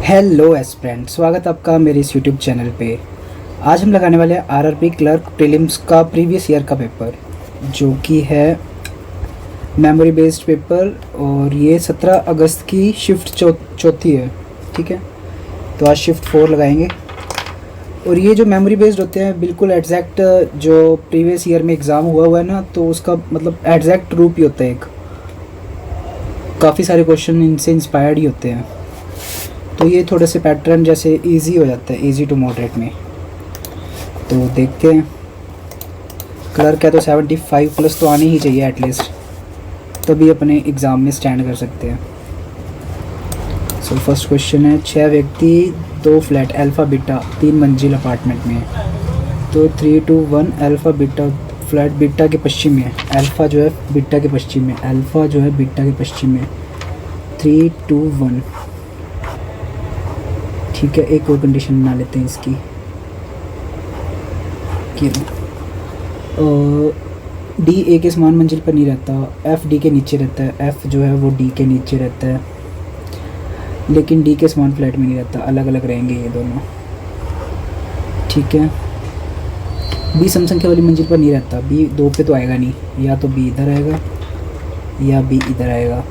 Hello aspirant, स्वागत आपका मेरे इस यूट्यूब चैनल पे। आज हम लगाने वाले हैं आरआरबी क्लर्क प्रीलिम्स का प्रीवियस ईयर का पेपर, जो कि है मेमोरी बेस्ड पेपर। और ये 17 अगस्त की शिफ्ट चौथी है। ठीक है, तो आज शिफ्ट 4 लगाएंगे। और ये जो मेमोरी बेस्ड होते हैं बिल्कुल एग्जैक्ट जो प्रीवियस ईयर में एग्ज़ाम हुआ है ना, तो उसका मतलब एग्जैक्ट रूप ही होता है। एक काफ़ी सारे क्वेश्चन इनसे इंस्पायर्ड ही होते हैं, तो ये थोड़े से पैटर्न जैसे इजी हो जाता है, इजी टू मॉडरेट में। तो देखते हैं। क्लर्क है तो 75 प्लस तो आनी ही चाहिए एटलीस्ट, तभी अपने एग्ज़ाम में स्टैंड कर सकते हैं। सो फर्स्ट क्वेश्चन है, 6 व्यक्ति 2 फ्लैट अल्फ़ा बीटा 3 मंजिल अपार्टमेंट में है। तो 3 2 1 अल्फ़ा बीटा फ्लैट बीटा के पश्चिम में है। अल्फ़ा जो है बीटा के पश्चिम में, अल्फ़ा जो है बीटा के पश्चिम में। 3 2 1। ठीक है, एक और कंडीशन बना लेते हैं इसकी कि डी ए के समान मंजिल पर नहीं रहता, एफ़ डी के नीचे रहता है। एफ़ जो है वो डी के नीचे रहता है, लेकिन डी के समान फ्लैट में नहीं रहता, अलग अलग रहेंगे ये दोनों। ठीक है, बी समसंख्या वाली मंजिल पर नहीं रहता। बी 2 पे तो आएगा नहीं, या तो बी इधर आएगा या बी इधर आएगा।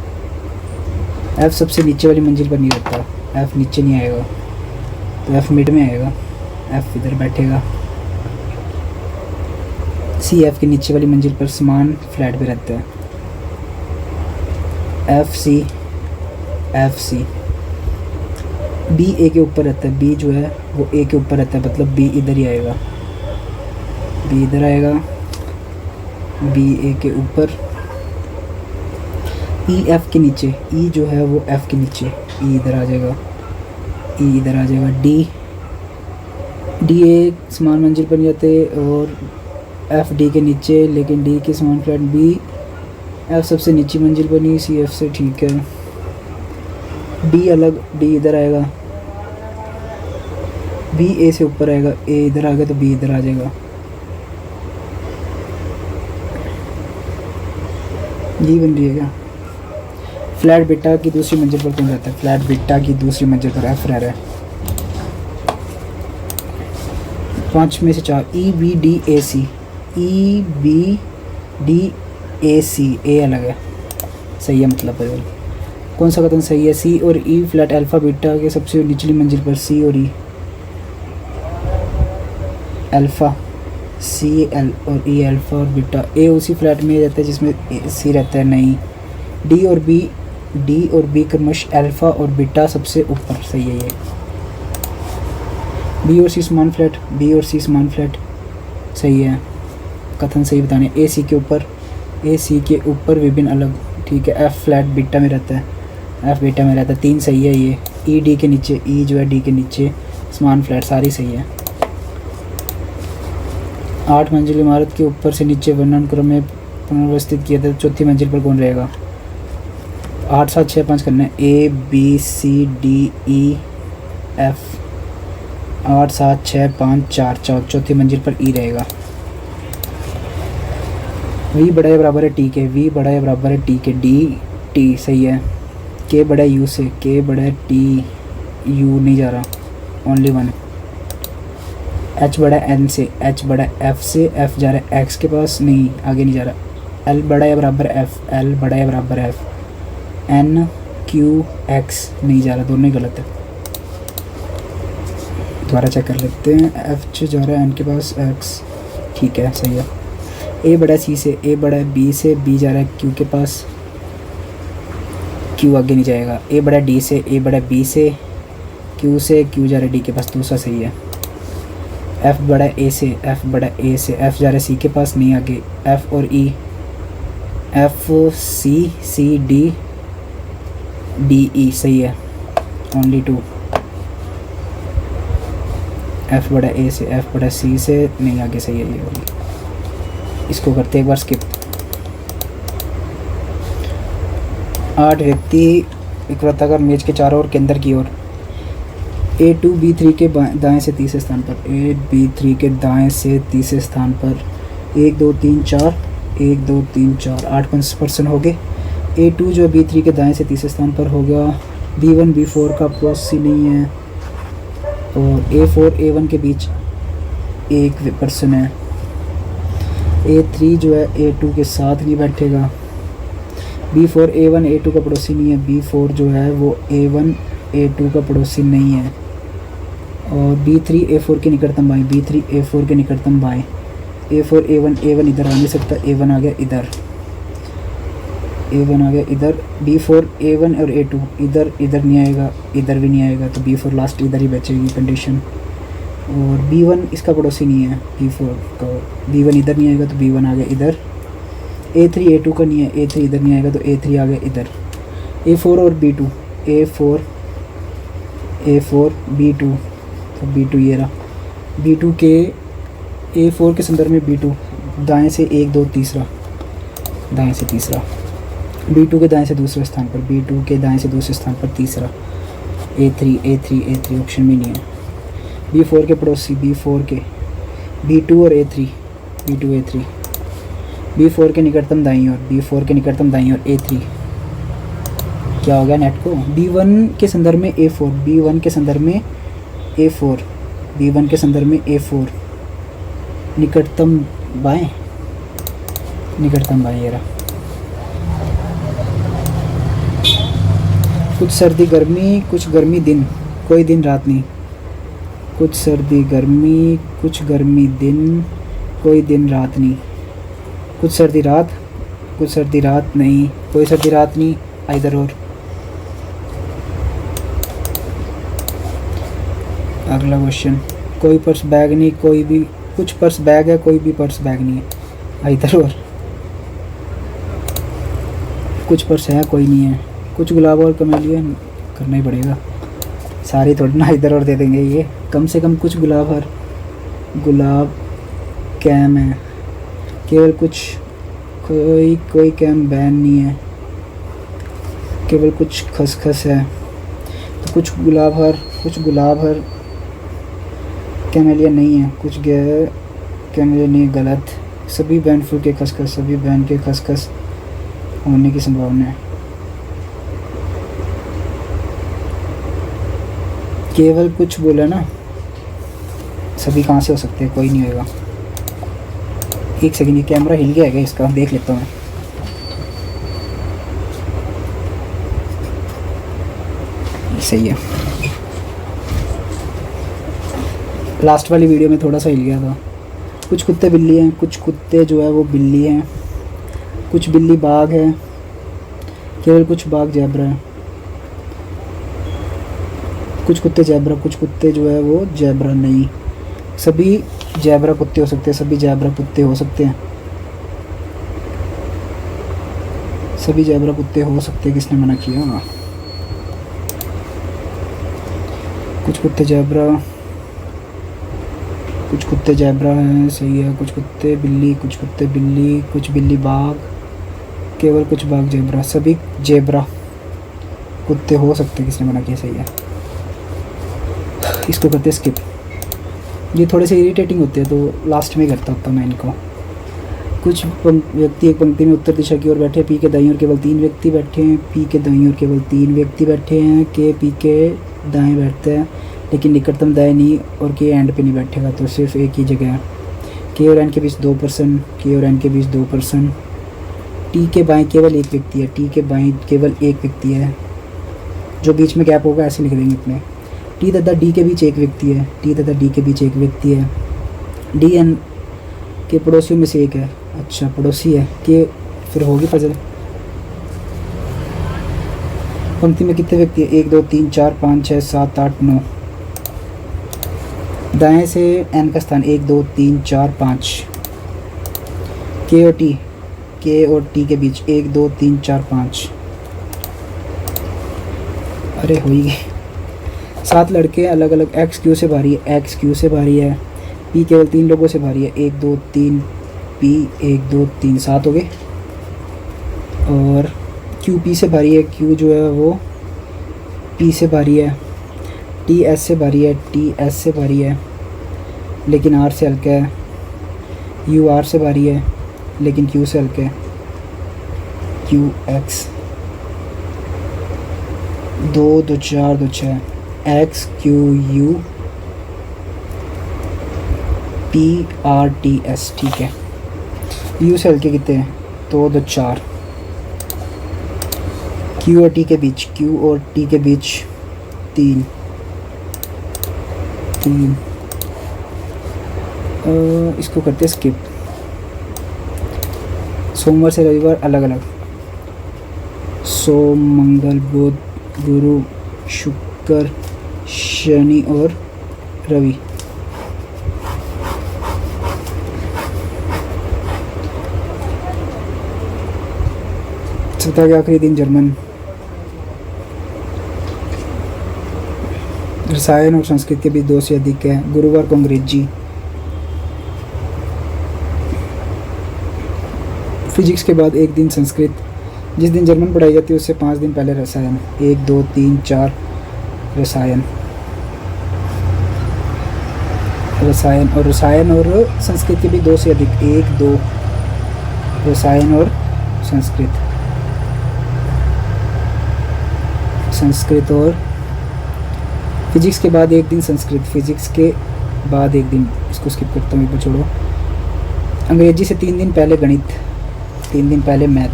एफ़ सबसे नीचे वाली मंजिल पर नहीं रहता, एफ़ नीचे नहीं आएगा, तो एफ़ मिड में आएगा, एफ़ इधर बैठेगा। सी एफ़ के नीचे वाली मंजिल पर समान फ्लैट पे रहता है। एफ़ सी बी ए के ऊपर रहता है। बी जो है वो ए के ऊपर रहता है, मतलब बी इधर ही आएगा, बी इधर आएगा, बी ए के ऊपर। ई एफ़ के नीचे, ई जो है वो एफ़ के नीचे, ई इधर आ जाएगा, ई इधर आ जाएगा। डी ए समान मंजिल पर नहीं जाते, और एफ डी के नीचे, लेकिन डी के समान फ्लैट। बी एफ सबसे नीची मंजिल पर नहीं, सी एफ से। ठीक है, डी अलग, डी इधर आएगा, बी ए से ऊपर आएगा, ए इधर आ गया तो बी इधर आ जाएगा। ये बन रही है क्या? फ्लैट बीटा की दूसरी मंजिल पर कौन रहता है? फ्लैट बीटा की दूसरी मंजिल पर एफ रह रहा है। 5 में से 4, E B D A C, E B D A C, A अलग है, सही है मतलब है। कौन सा कथन सही है? सी और ई फ्लैट अल्फ़ा बीटा के सबसे निचली मंजिल पर। सी और ई, अल्फ़ा सी एल और ई अल्फ़ा और बीटा। ए उसी फ्लैट में रहता है जिसमें सी रहता है, नहीं। डी और बी क्रमश अल्फ़ा और बीटा सबसे ऊपर, सही है ये। बी और सी समान फ्लैट, बी और सी समान फ्लैट, सही है, कथन सही बताने। ए सी के ऊपर, ए सी के ऊपर विभिन्न अलग। ठीक है, एफ़ फ्लैट बीटा में रहता है, एफ़ बीटा में रहता है, 3 सही है ये। ई डी के नीचे, ई जो है डी के नीचे समान फ्लैट, सारी सही है। 8 मंजिल इमारत के ऊपर से नीचे वर्णानुक्रम में पुनर्वस्थित किया था, चौथी मंजिल पर कौन रहेगा? 8 7 6 5 करना है। A B C D E F, 8 7 6 5 4, चौथी मंजिल पर ई रहेगा। वी बड़ा है बराबर है टी के, वी बड़ा है बराबर है टी के, डी टी सही है। के बड़ा है यू से, के बड़ा है टी, यू नहीं जा रहा, ओनली 1। एच बड़ा है एन से, एच बड़ा है एफ से, एफ जा रहा है एक्स के पास, नहीं आगे नहीं जा रहा। एल बड़ा है बराबर एफ, एल बड़ा है बराबर एफ। एन क्यू एक्स नहीं जा रहा, दोनों ही गलत है, दोबारा चेक कर लेते हैं। एफ जा रहा है एन के पास, एक्स, ठीक है सही है। ए बड़ा है सी से, ए बड़ा है बी से, बी जा रहा है क्यू के पास, क्यू आगे नहीं जाएगा। ए बड़ा है डी से, ए बड़ा है बी से, क्यू जा रहा है डी के पास, दूसरा सही है। एफ बड़ा है ए से, एफ बड़ा है ए से, एफ जा रहा है सी के पास, नहीं आगे। एफ और E, F C D D E सही है, ओनली 2। एफ बड़ा ए से, एफ बड़ा सी से, नहीं आगे, सही है ये वाली। इसको करते एक बार स्किप। 8 व्यक्ति एक वृत्ताकार मेज के चारों ओर केंद्र की ओर। A2B3 के दाएं से तीसरे स्थान पर, A B3 के दाएं से तीसरे स्थान पर 1 2 3 4, 1 2 3 4, 8 पर्सन हो गए। A2 जो B3 के दाएं से तीसरे स्थान पर हो गया, B1 B4 का पड़ोसी नहीं है, और A4 A1 के बीच एक पर्सन है। A3 जो है A2 के साथ नहीं बैठेगा। B4 A1 A2 का पड़ोसी नहीं है। B4 जो है वो A1 A2 का पड़ोसी नहीं है। और B3 A4 के निकटतम बाएं, B3 A4 के निकटतम बाएं। A4 A1 A1 इधर आ नहीं सकता, A1 आ गया इधर, A1 आ गया इधर। B4 A1 और A2 इधर इधर नहीं आएगा, इधर भी नहीं आएगा, तो B4 लास्ट इधर ही बचेगी कंडीशन। और B1 इसका पड़ोसी नहीं है B4 का, B1 इधर नहीं आएगा तो B1 आ गया इधर। A3 A2 का नहीं है, A3 इधर नहीं आएगा तो A3 आ गया इधर। A4 और B2, A4 B2, तो B2 ये रहा। B2 के A4 के संदर्भ में B2 दाएं से 1 2 तीसरा, दाएं से तीसरा। B2 के दाएं से दूसरे स्थान पर, B2 के दाएं से दूसरे स्थान पर तीसरा। A3 ऑप्शन में नहीं है। B4 के पड़ोसी, B4 के B2 और A3, B2 A3। B4 के निकटतम दाईं ओर, B4 के निकटतम दाईं ओर A3। क्या हो गया नेट को? B1 के संदर्भ में A4, B1 के संदर्भ में A4, B1 के संदर्भ में A4, निकटतम बाएं, निकटतम बाएं ये रहा। कुछ सर्दी गर्मी, कुछ गर्मी दिन, कोई दिन रात नहीं। कुछ सर्दी गर्मी, कुछ गर्मी दिन, कोई दिन रात नहीं। कुछ सर्दी रात, कुछ सर्दी रात नहीं, कोई सर्दी रात नहीं, आइदर और। अगला क्वेश्चन, कोई पर्स बैग नहीं, कोई भी, कुछ पर्स बैग है, कोई भी पर्स बैग नहीं है, आइदर और। कुछ पर्स है, कोई नहीं है। कुछ गुलाब और कमेलियन, करना ही पड़ेगा, सारी थोड़ी ना इधर और दे देंगे ये। कम से कम कुछ गुलाब हर, गुलाब कैम है, केवल कुछ, कोई कैम बैन नहीं है, केवल कुछ खसखस है। तो कुछ गुलाब हर, कुछ गुलाब हर कैमेलियन नहीं है, कुछ कैमेलियन नहीं, गलत। सभी बैन फूल के खसखस, सभी बैन के खसखस होने की संभावना है। केवल कुछ बोला ना, सभी कहाँ से हो सकते हैं, कोई नहीं होगा। एक सेकंड, ये कैमरा हिल गया है क्या इसका, देख लेता हूँ मैं। सही है, लास्ट वाली वीडियो में थोड़ा सा हिल गया था। कुछ कुत्ते बिल्ली हैं, कुछ कुत्ते जो है वो बिल्ली हैं, कुछ बिल्ली बाघ है, केवल कुछ बाघ ज़ेब्रा है। कुछ कुत्ते ज़ेब्रा, कुछ कुत्ते जो है वो ज़ेब्रा नहीं। सभी ज़ेब्रा कुत्ते हो सकते हैं, सभी ज़ेब्रा कुत्ते हो सकते हैं, सभी ज़ेब्रा कुत्ते हो सकते हैं। किसने मना किया? कुछ कुत्ते ज़ेब्रा, कुछ कुत्ते ज़ेब्रा हैं, सही है। कुछ कुत्ते बिल्ली, कुछ कुत्ते बिल्ली, कुछ बिल्ली बाघ, केवल कुछ बाघ ज़ेब्रा, सभी ज़ेब्रा कुत्ते हो सकते हैं। किसने मना किया? सही है। इसको करते स्किप, ये थोड़े से इरिटेटिंग होते हैं तो लास्ट में करता होता मैं इनको। कुछ व्यक्ति एक पंक्ति में उत्तर दिशा की ओर बैठे, पी के दाईं ओर केवल 3 व्यक्ति बैठे हैं, पी के दाईं ओर केवल 3 व्यक्ति बैठे हैं, के पी के दाएं बैठते हैं लेकिन निकटतम दाएं नहीं, और के एंड पे नहीं बैठेगा, तो सिर्फ एक ही जगह है। के और एन के बीच 2 पर्सन, के और एन के बीच 2 पर्सन। टी के बाएं केवल एक व्यक्ति है, टी के बाएं केवल एक व्यक्ति है, जो बीच में गैप होगा ऐसे लिख देंगे अपने। टी तथा डी के बीच एक व्यक्ति है, टी तथा डी के बीच एक व्यक्ति है। डी एन के पड़ोसियों में से एक है, अच्छा पड़ोसी है, के फिर होगी पजल। पंक्ति में कितने व्यक्ति है? 1 2 3 4 5 6 7 8 9। दाएं से एन का स्थान 1 2 3 4 5। के और टी के बीच 1 2 3 4 5। अरे हो ही गई। 7 लड़के अलग अलग एक्स क्यू से भारी है, एक्स क्यू से भारी है। पी केवल 3 लोगों से भारी है, 1 2 3 पी 1 2 3 7 हो गए। और क्यू पी से भारी है, क्यू जो है वो पी से भारी है। टी एस से भारी है, टी एस से भारी है लेकिन आर से हल्का है। यू आर से भारी है लेकिन क्यू से हल्का है, Q x. 2 2 4 2 6 x Q U P R T S, ठीक है। यू से हल्के कितने हैं? 2 2 4। क्यू और टी के बीच, क्यू और टी के बीच 3 3। इसको करते स्किप। सोमवार से रविवार अलग अलग, सोम मंगल बुध गुरु शुक्र शनि और रवि। सप्ताह के आखिरी दिन जर्मन, रसायन और संस्कृत के बीच 2 से अधिक है। गुरुवार को अंग्रेजी, फिजिक्स के बाद 1 दिन संस्कृत। जिस दिन जर्मन पढ़ाई जाती है उससे 5 दिन पहले रसायन, 1 2 3 4 रसायन। रसायन और संस्कृत के भी 2 से अधिक, 1 2 रसायन और संस्कृत और फिजिक्स के बाद 1 दिन संस्कृत, फिजिक्स के बाद 1 दिन, इसको स्किप करता हूँ, छोड़ो। अंग्रेजी से 3 दिन पहले गणित, 3 दिन पहले मैथ।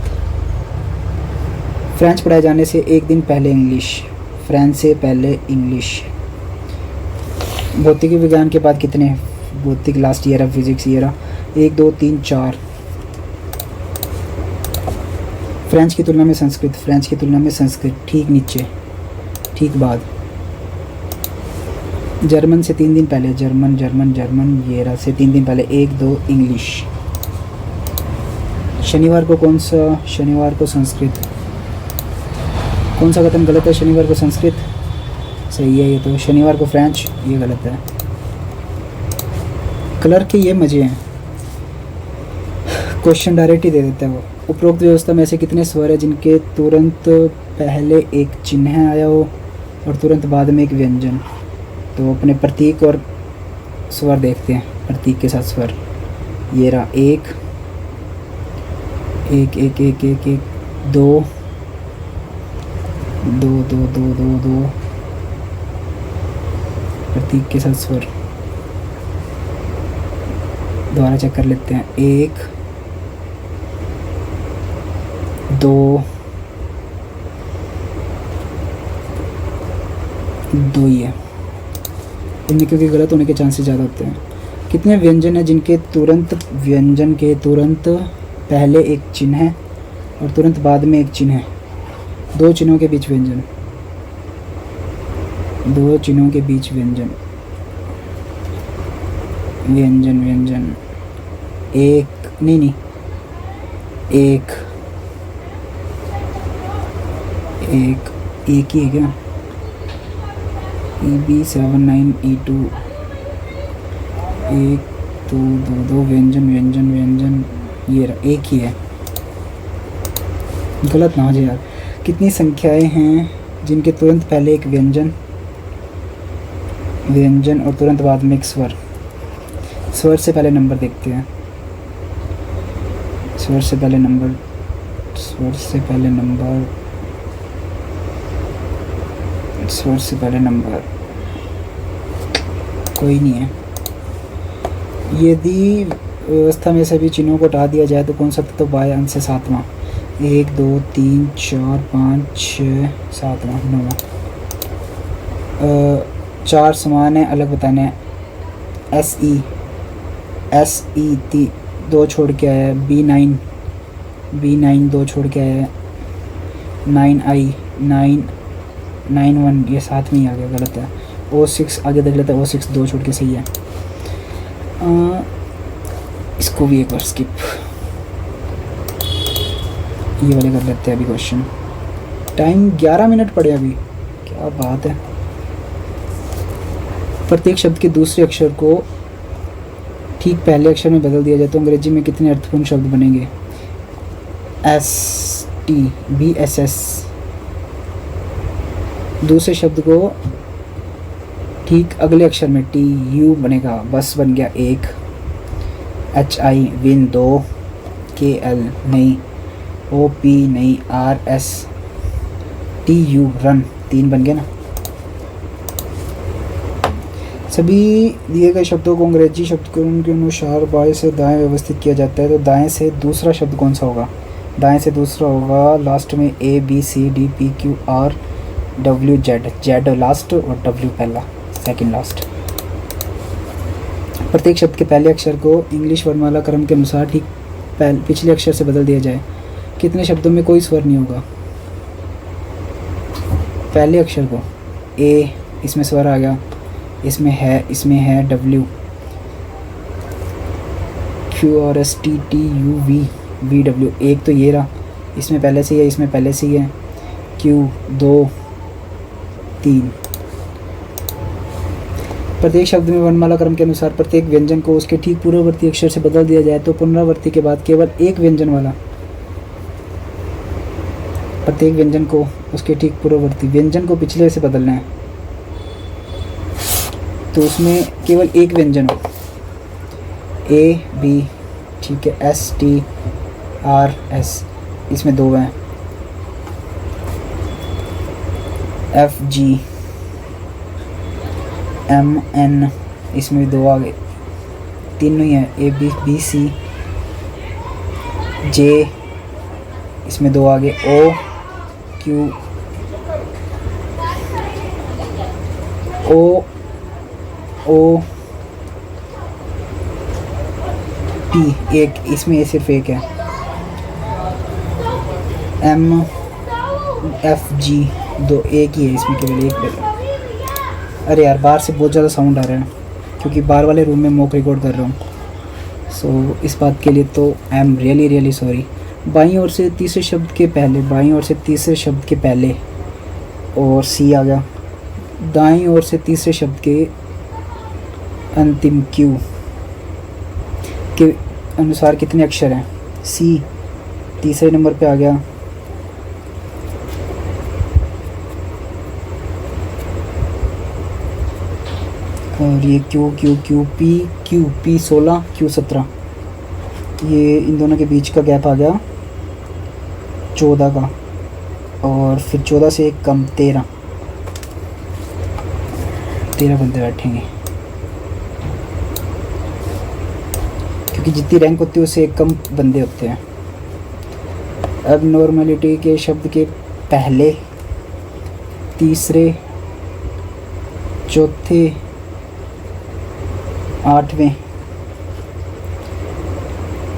फ्रेंच पढ़ाए जाने से 1 दिन पहले इंग्लिश, फ्रेंच से पहले इंग्लिश। भौतिकी विज्ञान के बाद कितने? भौतिक लास्ट ईयर है, फिजिक्स ईयर है, 1 2 3 4। फ्रेंच की तुलना में संस्कृत, फ्रेंच की तुलना में संस्कृत, ठीक नीचे, ठीक बाद। जर्मन से 3 दिन पहले, जर्मन ये रहा से 3 दिन पहले, 1 2 इंग्लिश। शनिवार को कौन सा? शनिवार को संस्कृत। कौन सा कथन गलत है? शनिवार को संस्कृत सही है ये तो। शनिवार को फ्रेंच, ये गलत है। कलर के ये मज़े हैं, क्वेश्चन डायरेक्ट ही दे देता है वो। उपरोक्त व्यवस्था में ऐसे कितने स्वर हैं जिनके तुरंत पहले एक चिन्ह आया हो और तुरंत बाद में एक व्यंजन? तो अपने प्रतीक और स्वर देखते हैं, प्रतीक के साथ स्वर। ये रहा 1 1 1 1 1 1 2 2 2 2 2 2 प्रतीक के साथ स्वर। दोबारा चेक कर लेते हैं, 1 2 2 ही है इनमें, क्योंकि गलत होने के चांसेस ज़्यादा होते हैं। कितने व्यंजन हैं जिनके तुरंत व्यंजन के तुरंत पहले एक चिन्ह है और तुरंत बाद में एक चिन्ह है? 2 चिन्हों के बीच व्यंजन, 2 चिन्हों के बीच व्यंजन, व्यंजन व्यंजन। एक नहीं एक एक एक ही है क्या? EB79 E2 1 2 2 2 व्यंजन व्यंजन व्यंजन, ये रहा, एक ही है। गलत ना हो जाए यार। कितनी संख्याएं हैं जिनके तुरंत पहले एक व्यंजन व्यंजन और तुरंत बाद में एक स्वर? स्वर से पहले नंबर देखते हैं, स्वर से पहले नंबर, स्वर से पहले नंबर, स्वर से पहले नंबर कोई नहीं है। यदि व्यवस्था में सभी चिन्हों को हटा दिया जाए तो कौन सा तत्व बाएं अंश से 7वां? 1 2 3 4 5 6 7वां 9वां। 4 समान है, अलग बताने हैं। SE 2 छोड़ के आया है। B9 2 छोड़ के आया है। 9 1 ये साथ में ही आ गया, गलत है। O6 आगे देख लेते हैं, O6 2 छोड़ के सही है। इसको भी एक बार स्किप, ये वाले कर लेते हैं अभी क्वेश्चन। टाइम 11 मिनट पड़े अभी, क्या बात है। प्रत्येक शब्द के दूसरे अक्षर को ठीक पहले अक्षर में बदल दिया जाए तो अंग्रेजी में कितने अर्थपूर्ण शब्द बनेंगे? ST BSS। दूसरे शब्द को ठीक अगले अक्षर में TU बनेगा, बस बन गया 1। HI विन 2, KL नहीं, OP नहीं, RS, TU रन 3 बन गए ना। सभी दिए गए शब्दों को अंग्रेजी शब्दकों के अनुसार बाएं से दाएं व्यवस्थित किया जाता है, तो दाएं से दूसरा शब्द कौन सा होगा? दाएं से दूसरा होगा लास्ट में A B C D P Q R W Z, Z last और W पहला, सेकंड लास्ट। प्रत्येक शब्द के पहले अक्षर को इंग्लिश वर्णमाला क्रम के अनुसार ठीक पिछले अक्षर से बदल दिया जाए। कितने शब्दों में कोई स्वर नहीं होगा? पहले अक्षर को A, इसमें स्वर आ गया, इसमें है W, Q R S T T U V V W, एक तो ये रहा, इसमें पहले से ही है, इसमें पहले से ही है, Q 2 3। प्रत्येक शब्द में वर्णमाला क्रम के अनुसार प्रत्येक व्यंजन को उसके ठीक पूर्ववर्ती अक्षर से बदल दिया जाए तो पुनरावृत्ति के बाद केवल एक व्यंजन वाला, प्रत्येक व्यंजन को उसके ठीक पूर्ववर्ती व्यंजन को पिछले से बदलना है, तो उसमें केवल एक व्यंजन हो। A B, ठीक है, S T R S, इसमें 2 हैं, F G M N, इसमें भी 2 आ गए, 3 ही है, A B B C J, इसमें 2 आ गए, O Q O O P, एक, इसमें सिर्फ एक है, M F G 2, एक ही है इसमें, केवल एक। अरे यार बाहर से बहुत ज़्यादा साउंड आ रहा है क्योंकि बाहर वाले रूम में मॉक रिकॉर्ड कर रहा हूँ, सो इस बात के लिए तो आई एम रियली सॉरी। बाईं ओर से तीसरे शब्द के पहले, बाईं ओर से तीसरे शब्द के पहले और C आ गया। दाईं ओर से तीसरे शब्द के अंतिम Q के अनुसार कितने अक्षर हैं? C तीसरे नंबर पे आ गया, और ये Q P 16 Q 17, ये इन दोनों के बीच का गैप आ गया 14 का, और फिर 14 से एक कम 13 बंदे बैठेंगे क्योंकि जितनी रैंक होती है उससे एक कम बंदे होते हैं। अब नॉर्मलिटी के शब्द के पहले, तीसरे, चौथे, 8वें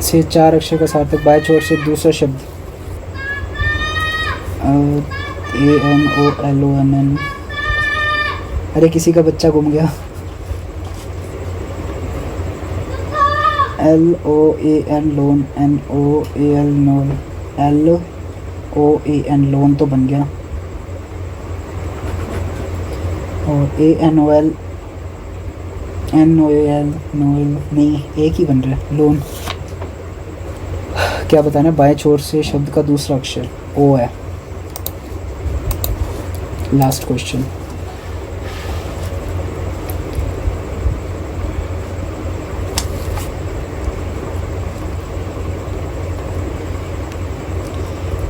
से 4 अक्षर का सार्थक बाएं छोर से दूसरा शब्द A N O L O N N, अरे किसी का बच्चा गुम गया, L O A N loan, N O A L नोल, L O A N loan तो बन गया, और A N O L N O A L नोल नहीं, एक ही बन रहा है, लोन। क्या बताना? बाएं छोर से शब्द का दूसरा अक्षर O है। Last question,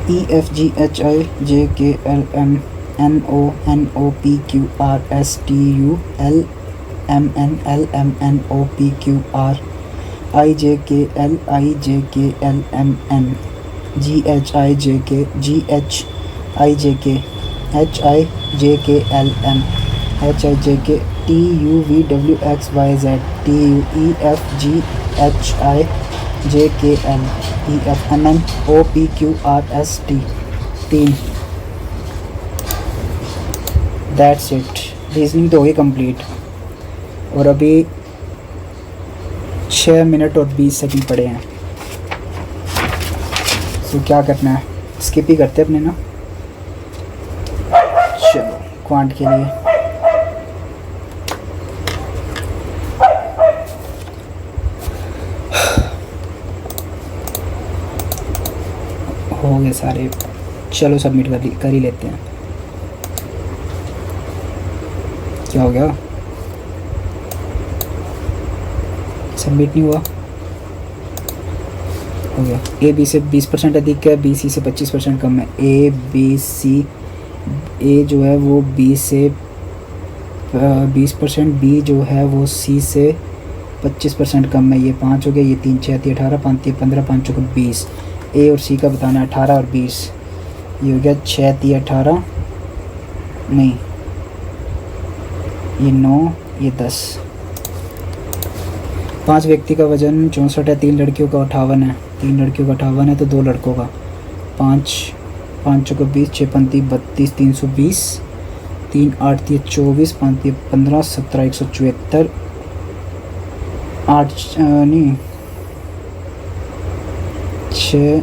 E F G H I J K L M N O P Q R S T U L M N L M N O P Q R I J K L M N G H I J K G H I J K H I J K L M H I J K T U V W X Y Z T U E F G H I J K L E F M N O P Q R S T 3। That's it, reasoning तो होगी complete, और अभी 6 minute और 20 second पड़े हैं। सो क्या करना है, स्किप ही करते अपने ना। चलो क्वांट के लिए हो गए सारे, चलो सबमिट कर ही लेते हैं। क्या हो गया? सबमिट नहीं हुआ, हो गया। A B से 20% अधिक है, B C से 25% कम है। A B C ए जो है वो बी से 20%, बी जो है वो सी से 25% कम है। ये 5 हो गया, ये 3 6 3 18, 5 3 15, 5 चौके 20। ए और सी का बताना है 18 और 20। ये हो गया 6 3 18, नहीं ये 9, ये 10। 5 व्यक्ति का वजन 64 है, 3 लड़कियों का 58 है। 3 लड़कियों का 58 है तो 2 लड़कों का 5 5 चौके 20, 6 पंती 32, 320, 3 8 3 24, 5 3 15, 17 174, 8 नहीं 6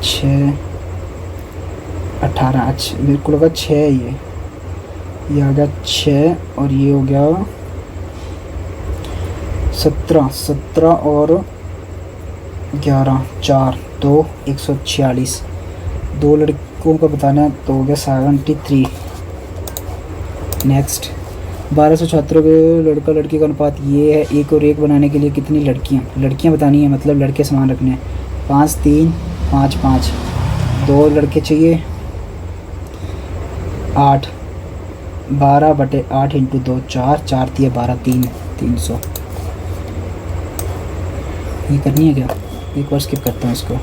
6 18। अच्छा मेरे को लगा 6 है, ये आ गया 6 और ये हो गया 17। 17 और 11 4 2 146। 2 लड़कों का बताना है तो हो गया 73। नेक्स्ट 1200 छात्रों के लड़का लड़की का अनुपात ये है। एक और एक बनाने के लिए कितनी लड़कियां बतानी है, मतलब लड़के समान रखने हैं। 5 3 5 5, 2 लड़के चाहिए। 8 12/8 इंटू 2 4 4 3 12 300। ये करनी है क्या, एक बार स्किप करता हूँ इसको।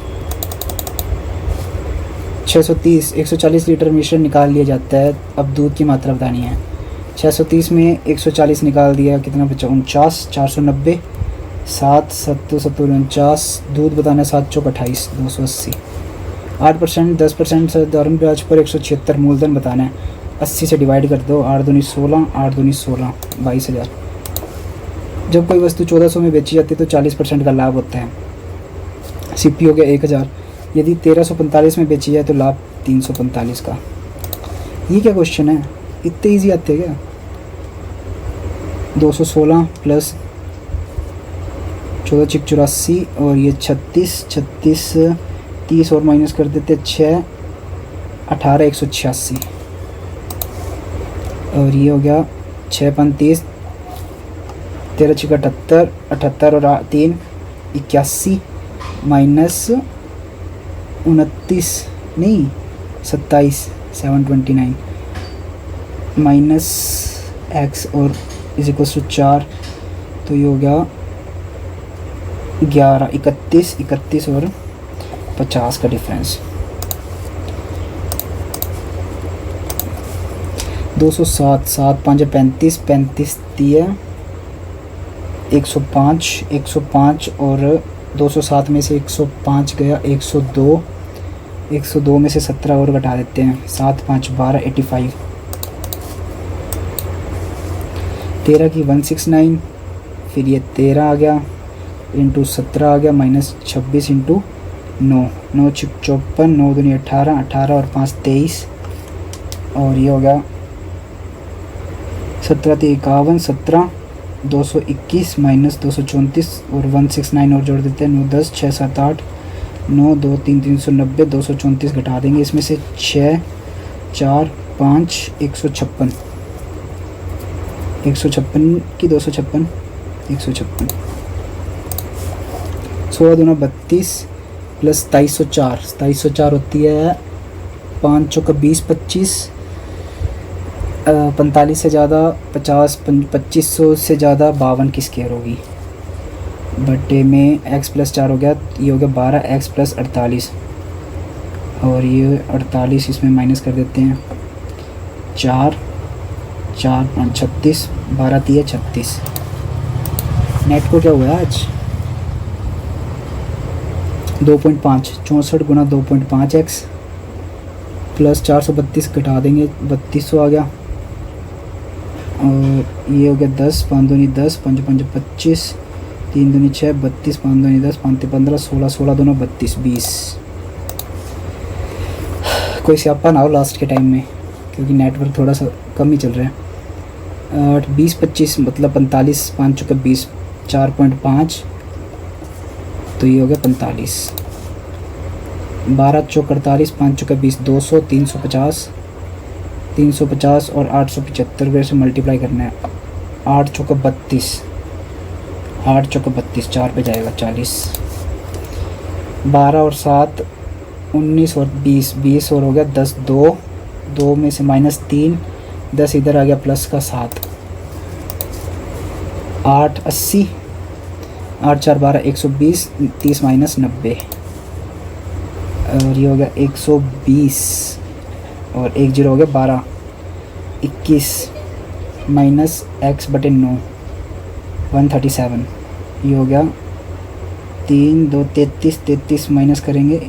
630 140 लीटर मिश्रण निकाल लिया जाता है। अब दूध की मात्रा बतानी है। 630 में 140 निकाल दिया, कितना बचा 49। 490 7 7 7 49, दूध बताना है 7 चौक 28 280। 8% 10% साधारण ब्याज पर 176 मूलधन बताना है। 80 से डिवाइड कर दो। 8 दूनी 16 8 दूनी 16 22,000। जब कोई वस्तु 1400 में बेची जाती है तो 40% का लाभ होता है। सीपी हो गया 1000। यदि 1345 में बेची जाए तो लाभ 345 का। ये क्या क्वेश्चन है, इतने ईजी आते हैं क्या। 216 प्लस 14 चिक 84 और ये 36 36 30 और माइनस कर देते 6 18 186 और ये हो गया 6 35 13 चिक 78 78 और 3 81 माइनस 29 नहीं 27 729 माइनस एक्स और इज इक्वल टू 4, तो ये हो गया 11 31 31 और 50 का डिफरेंस। 207 7 5 35 35 दिया 105 105 और 207 में से 105 गया 102 102 में से 17 और घटा देते हैं। 7 5 12 85। 13 की 169, फिर ये 13 आ गया इंटू 17 आ गया माइनस 26 इंटू 9 9 6 54 9 दूनी 18 18 और 5 23 और ये हो गया 17 3 51 17 221 माइनस 234 और 169 और जोड़ देते हैं 9 10 6 7 8 9 2 3 390 234 घटा देंगे इसमें से 6 4 5 156 156 की 256 156 16 दूना 32 प्लस 2704 होती है 5 चौका 20 25 45 से ज़्यादा 50 2500 से ज़्यादा 52 की स्केयर होगी। बटे में x प्लस 4 हो गया, ये हो गया 12 x प्लस 48 और ये 48 इसमें माइनस कर देते हैं 4 4 5 36 12 3 36। नेट को क्या हुआ आज 2.5 64 गुना 2.5 x प्लस 432 घटा देंगे 3200 आ गया और ये हो गया 10 5 दूनी 10 5 5 25 3 दूनी 6 32 5 दूनी 10 5 15 16 16 दोनों 32 20। कोई स्यापा ना हो लास्ट के टाइम में क्योंकि नेटवर्क थोड़ा सा कम ही चल रहा है। 8 20 25 मतलब 45 5 चौके 20 4.5 तो ये हो गया 45 12 चौक 48 5 चौके 20 200 350 और 875 वैसे से मल्टीप्लाई करना है। 8 चौका 32 8 चौका 32 4 पे जाएगा 40 12 और 7 19 और 20, 20 और हो गया 10, 2 2 में से -3, 10 इधर आ गया प्लस का 7, 8 80, 8 4 12 120, 30 माइनस 90 और ये हो गया 120 और 1 0 हो गया 12, 21 माइनस x बटे 9 137, ये हो गया 3 2 33, 33 माइनस करेंगे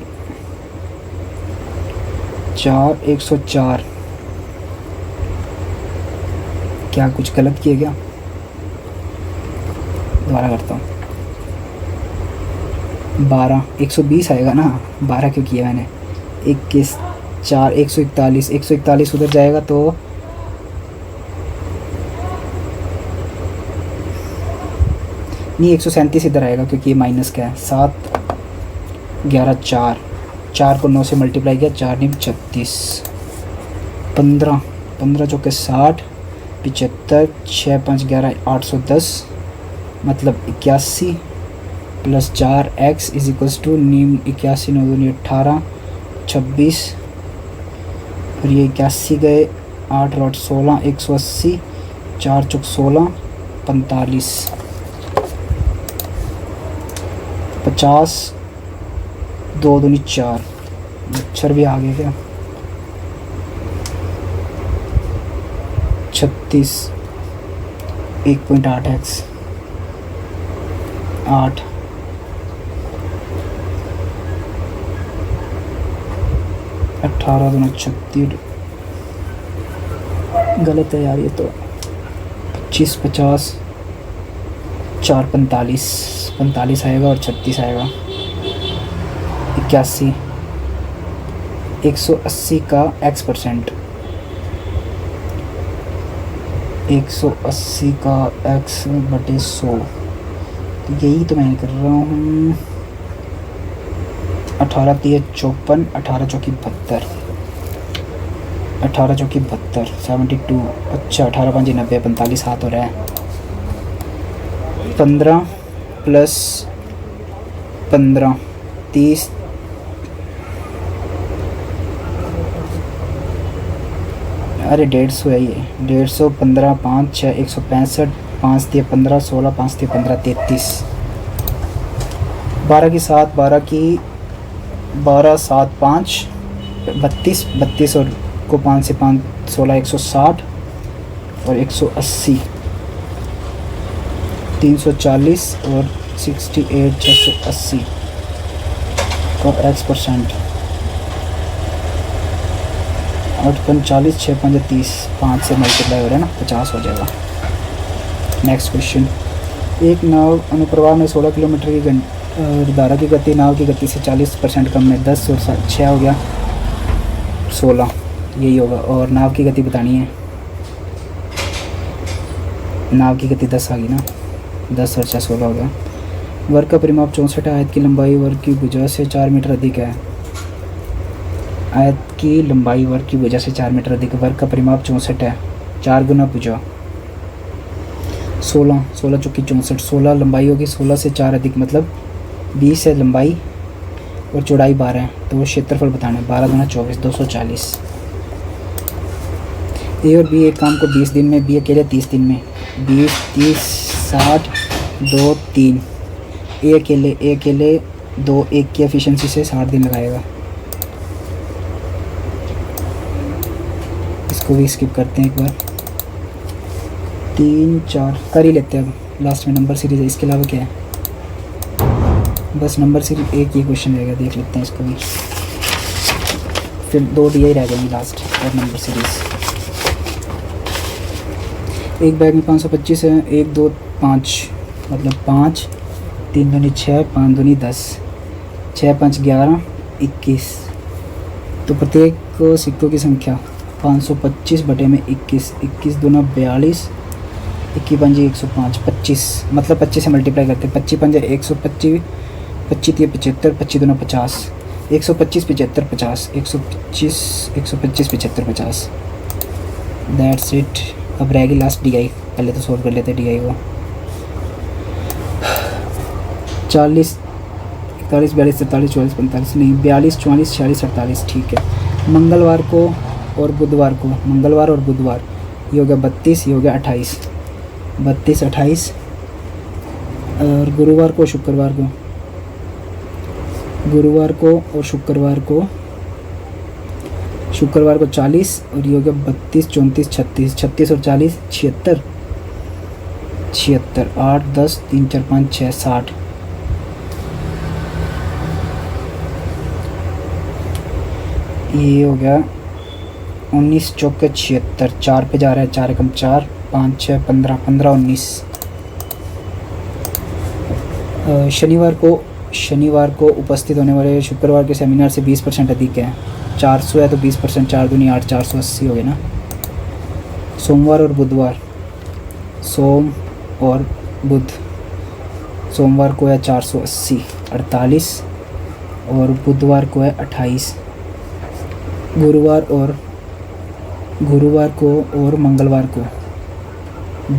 4 104। क्या कुछ गलत किया क्या? दोबारा करता हूँ। 12 120 आएगा ना, 12 क्यों किया मैंने? 21 4 141, 141 उधर जाएगा तो नहीं 137 इधर आएगा क्योंकि ये माइनस क्या है। 7 11 4, 4 को 9 से मल्टीप्लाई किया, 4 नहीं 36, 15 15 चौके 60, 75 6 5 11 810 मतलब 81 plus 4x is equals to नीम 81 9 दूनी 18 26 फिर ये 81 गए 8 और 16 180 4 चौक 16 45 50 2 दूनी 4 मच्छर भी आ गया क्या 36 1.8x 8 18 दूनी 36 गलत है यार ये तो 25 50 4 45 45 आएगा और 36 आएगा 81 180 का x%, 180 का x बटे 100, तो यही तो मैं कर रहा हूँ। 18 3 54, 18 चौकी 72, 18 चौकी 72 72, अच्छा 18 5 90 45 हाथ हो रहा है। 15 प्लस 15 30, अरे 150 है ये 150 15 5 6 165 5 3 15 16 5 3 15 33 12 की 7 12 की 12 7 5 32 32 और को 5 से 5 16 160 और 180 340 और 68 680 और x%, 8 45 6 5 30, 5 से मल्टीप्लाई हो रहा है ना 50 हो जाएगा। नेक्स्ट क्वेश्चन, एक नाव अनुप्रवाह में 16 किलोमीटर की धारा की गति नाव की गति से 40% कम है। 10 और 6 हो गया 16, यही होगा। और नाव की गति बतानी है, नाव की गति 10 आ गई ना, 10 और 6 16 हो गया। वर्ग का परिमाप 64 है। आयत की लंबाई वर्ग की भुजा से 4 मीटर अधिक है। आयत की लंबाई वर्ग की भुजा से 4 मीटर अधिक, वर्ग का परिमाप 64 है। 4 गुना भुजा 16, 16 चौकी 64, 16 लंबाई होगी, 16 से 4 अधिक मतलब 20 है लंबाई और चौड़ाई 12 है, तो वो क्षेत्रफल बताना है। 12 गुना 24 240। ए और बी एक काम को 20 दिन में, बी अकेले 30 दिन में, 20 30 60 2 3। ए अकेले 2 1 की एफिशिएंसी से 60 दिन लगाएगा। इसको भी स्किप करते हैं एक बार, 3 4 कर ही लेते हैं। अब लास्ट में नंबर सीरीज है, इसके अलावा क्या है? बस नंबर सीरीज एक ही क्वेश्चन रहेगा, देख लेते हैं इसको भी, फिर 2 DI रह जाएंगी लास्ट और नंबर सीरीज। एक बैग में 525 है, 1 2 5 मतलब 5 3 दूनी 6 5 दूनी 10 6 5 11 21। तो प्रत्येक सिक्कों की संख्या 525 बटे में 21, 21 दूना 42, 21 पंजे 105, 25 मतलब 25 से मल्टीप्लाई करते हैं। 25 पंजे 125, 25 3 75, 25 दूना 50, 125 75 50, 125 125 75 50। That's it. अब रहेगी लास्ट DI, पहले तो सॉल्व कर लेते हैं DI को। 40 43, 42, 43, 44, 45 नहीं, 42, 44, 46, 48 ठीक है। मंगलवार को और बुधवार को, मंगलवार और बुधवार ये हो गया 32, ये हो गया 28, 32, 28 और गुरुवार को शुक्रवार को, गुरुवार को और शुक्रवार को, शुक्रवार को 40 और ये हो गया 32, 34, 36, 36 और 40 76, 76 8 10 3 4 5 6 60 ये हो गया 19 चौके 76, 4 पे जा रहा है, 4 एकम 4 5 6 15 15 19। शनिवार को उपस्थित होने वाले शुक्रवार के सेमिनार से 20% अधिक है, 400 है तो 20%, 4 दूनी 8, 480 हो गए ना। सोमवार और बुधवार, सोम और बुध, सोमवार को है 480 48 और बुधवार को है 28, गुरुवार को और मंगलवार को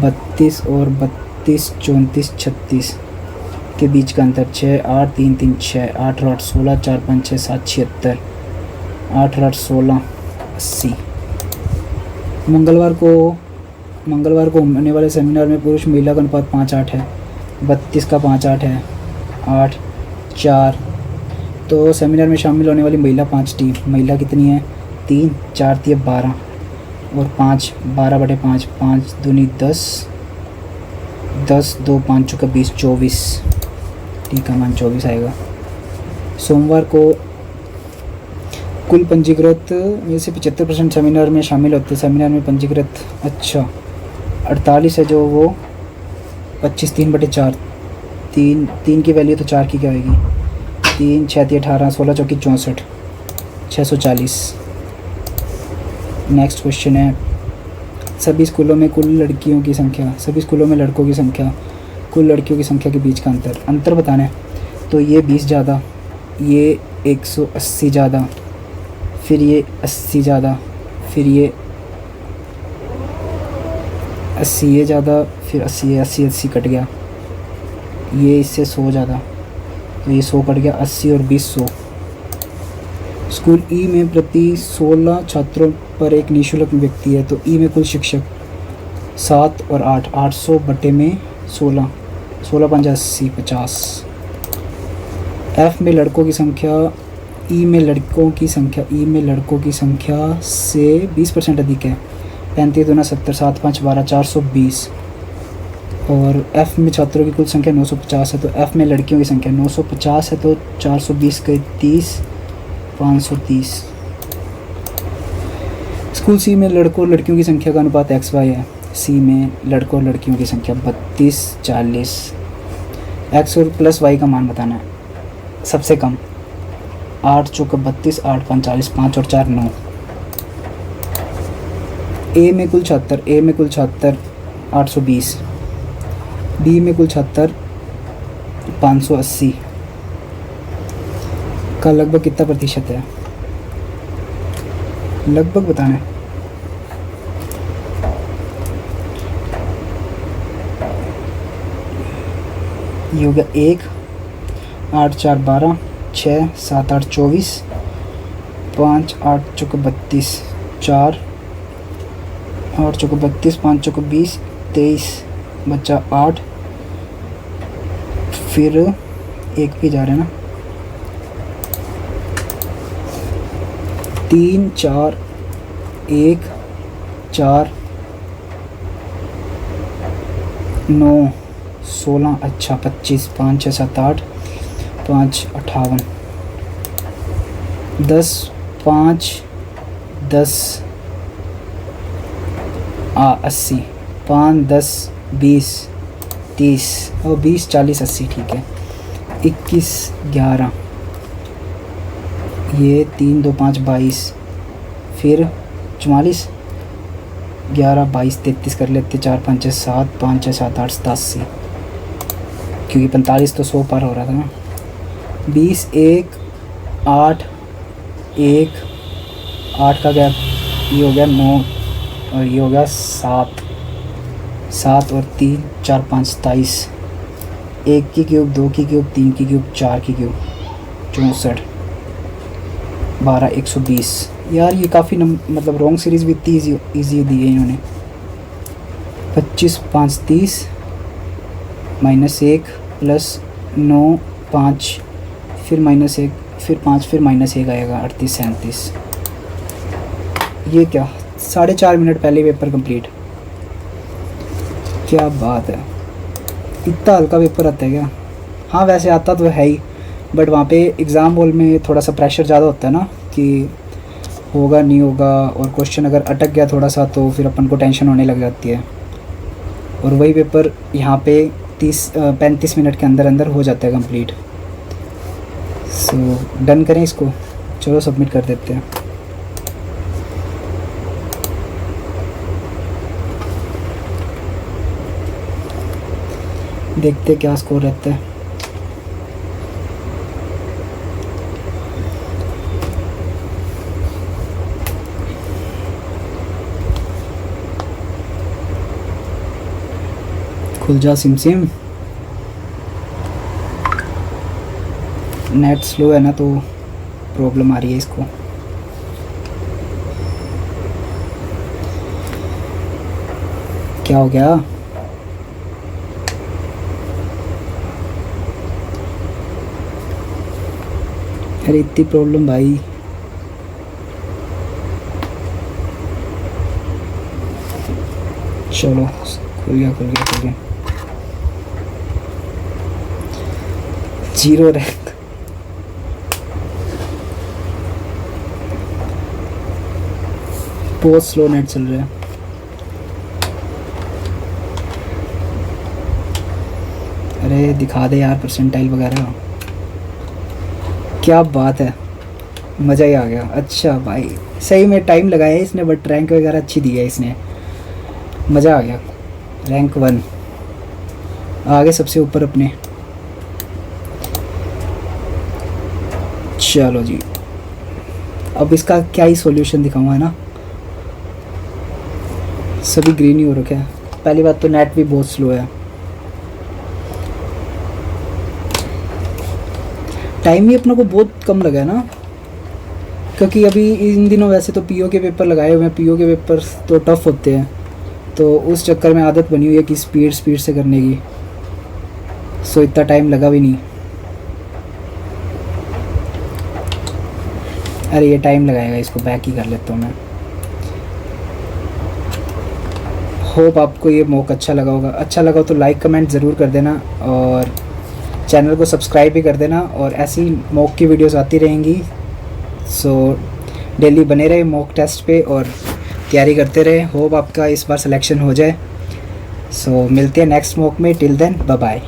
32 और 32 34 36 के बीच का अंतर 6 8 3 3 6 8 और 8 16 4 5 6 7 76 8 और 8 16 80। मंगलवार को होने वाले सेमिनार में पुरुष महिला का अनुपात 5-8 है, 32 का 5-8 है, 8 4। तो सेमिनार में शामिल होने वाली महिला 5 टीम, महिला कितनी है 3, 4 3 12 और 5 12/5, 5 दूनी 10 10 2 5 चौका 20 24 ठीक है मान 24 आएगा। सोमवार को कुल पंजीकृत में से 75% सेमिनार में शामिल होते हैं, सेमिनार में पंजीकृत अच्छा 48 है जो वो 25 3/4, 3 की वैल्यू तो 4 की क्या होगी 3 6 3 18 16 चौकी 64 640। नेक्स्ट क्वेश्चन है सभी स्कूलों में कुल लड़कियों की संख्या, सभी स्कूलों में लड़कों की संख्या, कुल लड़कियों की संख्या के बीच का अंतर बताना है। तो ये 20 ज़्यादा, ये 180 ज़्यादा, फिर ये 80 ज़्यादा, फिर ये 80 ये ज़्यादा, फिर 80 ये 80 कट गया, ये इससे 100 ज़्यादा तो ये 100 कट गया, 80 और 20 100। स्कूल ई में प्रति 16 छात्रों पर एक निःशुल्क व्यक्ति है, तो ई में कुल शिक्षक 7 और 8 800 बटे में 16 16 5 80 50। एफ में लड़कों की संख्या ई में लड़कों की संख्या से 20% अधिक है, 35 दूना 70 7 5 12 420 और एफ़ में छात्रों की कुल संख्या 950 है, तो एफ़ में लड़कियों की संख्या 950 है तो 420 के 30 530। स्कूल सी में लड़कों और लड़कियों की संख्या का अनुपात XY है, सी में लड़कों और लड़कियों की संख्या 32 40। एक्स और प्लस वाई का मान बताना है। सबसे कम 8 चौका 32 8 5 40 5 और 4 9। ए में कुल छात्र 820, बी में कुल छात्र 580 का लगभग कितना प्रतिशत है, लगभग बताना है। ये हो गया 1 8 4 12 6 7 8 24 5 8 चौका 32 4 8 चौका 32 5 चौका 20 23 बच्चा 8 फिर 1 भी जा रहे हैं ना 3 4 1 4 9 16 अच्छा 25 5 6 7 8 5 58 10 5 10 80 5 10 20 30 और 20 40 80 ठीक है। 21 11 ये 3 2 5 22 फिर 44 11 22 33 कर लेते 4 5 6 7 5 6 7 8 87 क्योंकि 45 तो 100 पार हो रहा था ना। 20 1 8 1 8 का गैप ये हो गया 9 और ये हो गया 7 7 और 3 4 5 27 1 की क्यूब 2 की क्यूब 3 की क्यूब 4 की क्यूब 64, 12, 120। यार ये काफ़ी मतलब रॉन्ग सीरीज़ भी इतनी ईजी दी है इन्होंने। 25, 5, 30, -1 + 9, 5, फिर -1, फिर 5, फिर -1 आएगा, 38, 37। ये क्या 4.5 मिनट पहले पेपर कंप्लीट। क्या बात है, इतना हल्का पेपर आता है क्या? हाँ वैसे आता तो है ही, बट वहाँ पे एग्ज़ाम हॉल में थोड़ा सा प्रेशर ज़्यादा होता है ना कि होगा नहीं होगा, और क्वेश्चन अगर अटक गया थोड़ा सा तो फिर अपन को टेंशन होने लग जाती है। और वही पेपर यहाँ पे 35 मिनट के अंदर अंदर हो जाता है कंप्लीट। सो डन करें इसको, चलो सबमिट कर देते हैं। देखते क्या स्कोर रहता है। खुल जा सिम सिम। नेट स्लो है ना तो प्रॉब्लम आ रही है इसको। क्या हो गया? अरे इतनी प्रॉब्लम भाई। चलो खुल गया खुल गया खुल गया। 0 रैंक। बहुत स्लो नेट चल रहा है। अरे दिखा दे यार परसेंटाइल वगैरह। क्या बात है, मज़ा ही आ गया। अच्छा भाई सही में टाइम लगाया है इसने, बट रैंक वगैरह अच्छी दी है इसने, मज़ा आ गया। रैंक 1 आगे सबसे ऊपर अपने। चलो जी, अब इसका क्या ही सॉल्यूशन दिखाऊंगा, है ना। सभी ग्रीन ही हो रखे हैं। पहली बात तो नेट भी बहुत स्लो है। टाइम भी अपना को बहुत कम लगा है ना, क्योंकि अभी इन दिनों वैसे तो पीओ के पेपर लगाए हुए हैं। पीओ के पेपर तो टफ़ होते हैं, तो उस चक्कर में आदत बनी हुई है कि स्पीड से करने की। सो इतना टाइम लगा भी नहीं। अरे ये टाइम लगाएगा, इसको बैक ही कर लेता हूँ मैं। होप आपको ये मॉक अच्छा लगा होगा। अच्छा लगा तो लाइक कमेंट ज़रूर कर देना, और चैनल को सब्सक्राइब भी कर देना। और ऐसी मॉक की वीडियोस आती रहेंगी। सो डेली बने रहे मॉक टेस्ट पे और तैयारी करते रहे। होप आपका इस बार सिलेक्शन हो जाए। सो मिलते हैं नेक्स्ट मॉक में। Till then bye bye.